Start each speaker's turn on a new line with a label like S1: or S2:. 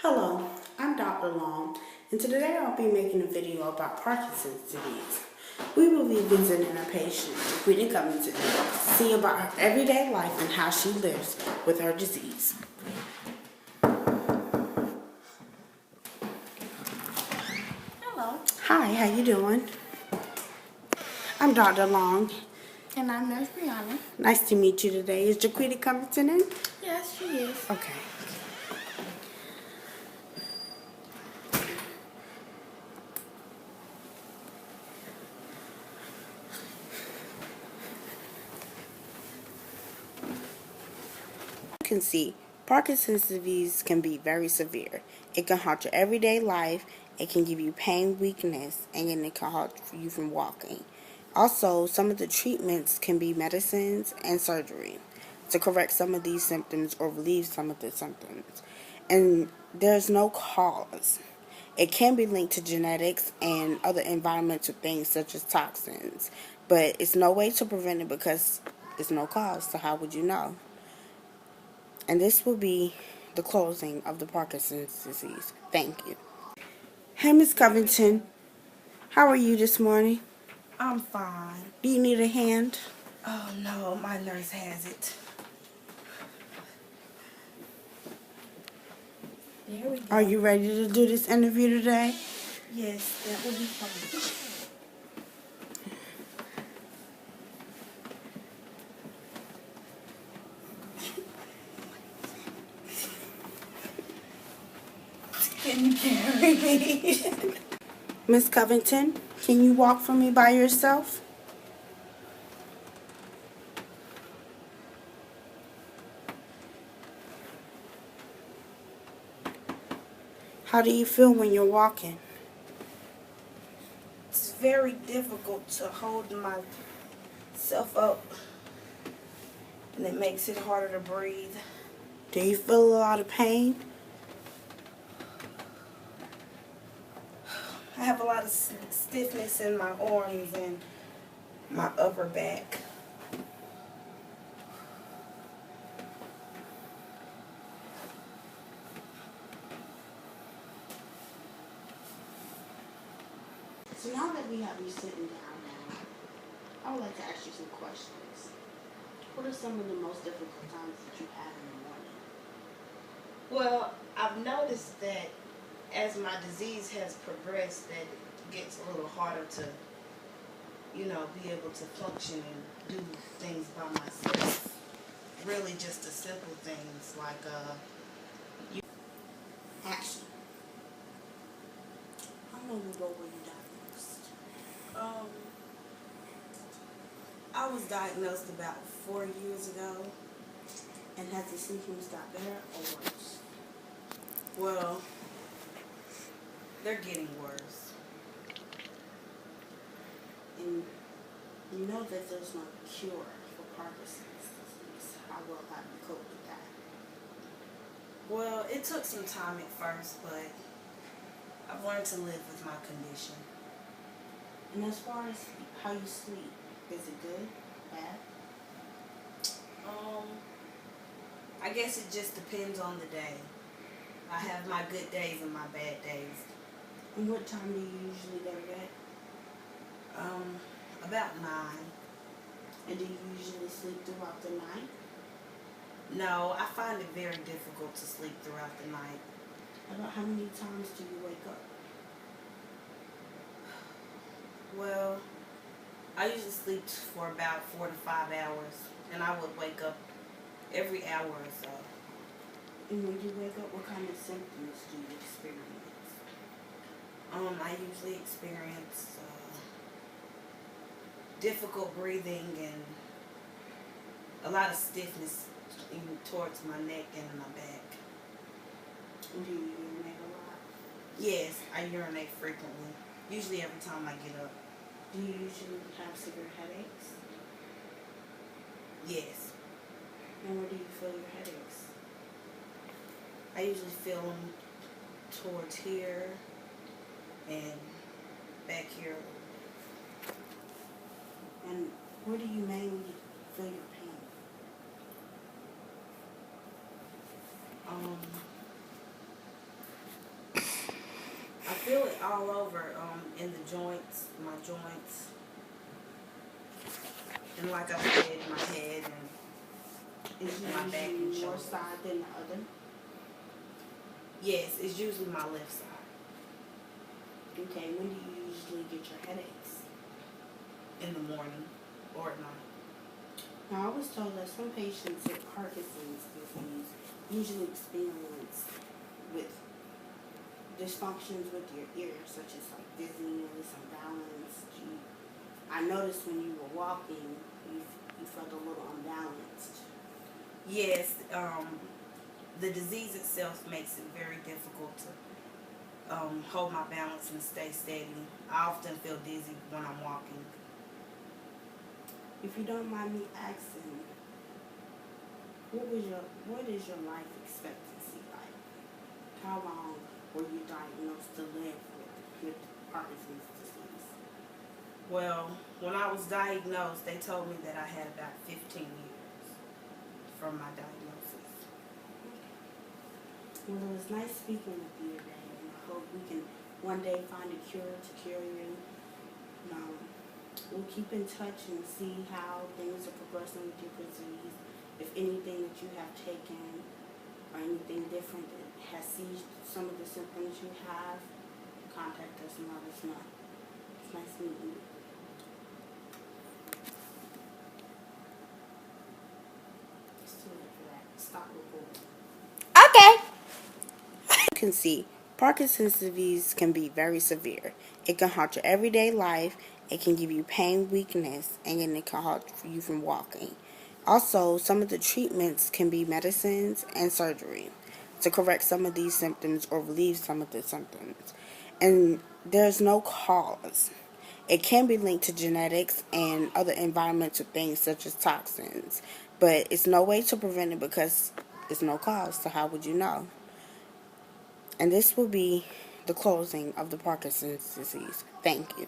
S1: Hello, I'm Dr. Long, and today I'll be making a video about Parkinson's disease. We will be visiting a patient, Rita Covington, to see about her everyday life and how she lives with her disease.
S2: Hello.
S1: Hi, how you doing? I'm Dr. Long.
S2: And I'm Nurse Brianna.
S1: Nice to meet you today. Is Jaquita Covington in?
S2: Yes, she is.
S1: Okay. You can see Parkinson's disease can be very severe. It can halt your everyday life, it can give you pain, weakness, and then it can halt you from walking. Also, some of the treatments can be medicines and surgery to correct some of these symptoms or relieve some of the symptoms. And there's no cause. It can be linked to genetics and other environmental things such as toxins, but it's no way to prevent it because it's no cause, so how would you know? And this will be the closing of the Parkinson's disease. Thank you. Hey, Miss Covington. How are you this morning?
S2: I'm fine.
S1: Do you need a hand?
S2: Oh no, my nurse has it. There we go.
S1: Are you ready to do this interview today?
S2: Yes, that will be fine. Can you carry me?
S1: Miss Covington, can you walk for me by yourself? How do you feel when you're walking?
S2: It's very difficult to hold myself up, and it makes it harder to breathe.
S1: Do you feel a lot of pain?
S2: I have a lot of stiffness in my arms and my upper back.
S1: So now that we have you sitting down now, I would like to ask you some questions. What are some of the most difficult times that you have in the morning?
S3: Well, I've noticed that as my disease has progressed, that it gets a little harder to, be able to function and do things by myself. Really just the simple things like,
S1: Action. How long ago were you diagnosed?
S2: I was diagnosed about 4 years ago.
S1: And has the symptoms got better or worse?
S2: Well, they're getting worse.
S1: And you know that there's no cure for Parkinson's disease. How well have you coped with that?
S2: Well, it took some time at first, but I've learned to live with my condition.
S1: And as far as how you sleep, is it good? Bad?
S2: I guess it just depends on the day. I have my good days and my bad days.
S1: And what time do you usually go to bed?
S2: About 9.
S1: And do you usually sleep throughout the night?
S2: No, I find it very difficult to sleep throughout the night.
S1: About how many times do you wake up?
S2: Well, I usually sleep for about 4 to 5 hours, and I would wake up every hour or so.
S1: And when you wake up, what kind of symptoms do you experience?
S2: I usually experience difficult breathing and a lot of stiffness towards my neck and my back.
S1: And do you urinate a lot?
S2: Yes, I urinate frequently, usually every time I get up.
S1: Do you usually have severe headaches?
S2: Yes.
S1: And where do you feel your headaches?
S2: I usually feel them towards here and back here.
S1: And where do you mainly feel your pain?
S2: all over, in the joints, my joints, and like I said, my head
S1: Is it
S2: and my back and
S1: usually more
S2: shoulders.
S1: side than the other?
S2: Yes, it's usually my left side.
S1: Okay, when do you usually get your headaches?
S2: In the morning or at night.
S1: Now, I was told that some patients with Parkinson's disease usually experience with dysfunctions with your ears, such as like dizziness, unbalance. I noticed when you were walking, you felt a little unbalanced.
S2: Yes, the disease itself makes it very difficult to hold my balance and stay steady. I often feel dizzy when I'm walking.
S1: If you don't mind me asking, what is your life expectancy like? How long were you diagnosed to live with Parkinson's disease?
S2: Well, when I was diagnosed, they told me that I had about 15 years from my diagnosis.
S1: Well, it was nice speaking with you today, and I hope we can one day find a cure to cure you. We'll keep in touch and see how things are progressing with your disease. If anything that you have taken or anything different that has seized some of the symptoms you have, contact us and let us know. It's nice meeting you. It's too late for that. Stop recording. Okay. You can see, Parkinson's disease can be very severe. It can haunt your everyday life, it can give you pain, weakness, and then it can halt you from walking. Also, some of the treatments can be medicines and surgery to correct some of these symptoms or relieve some of the symptoms. And there's no cause. It can be linked to genetics and other environmental things such as toxins, but it's no way to prevent it because it's no cause, so how would you know? And this will be the closing of the Parkinson's disease. Thank you.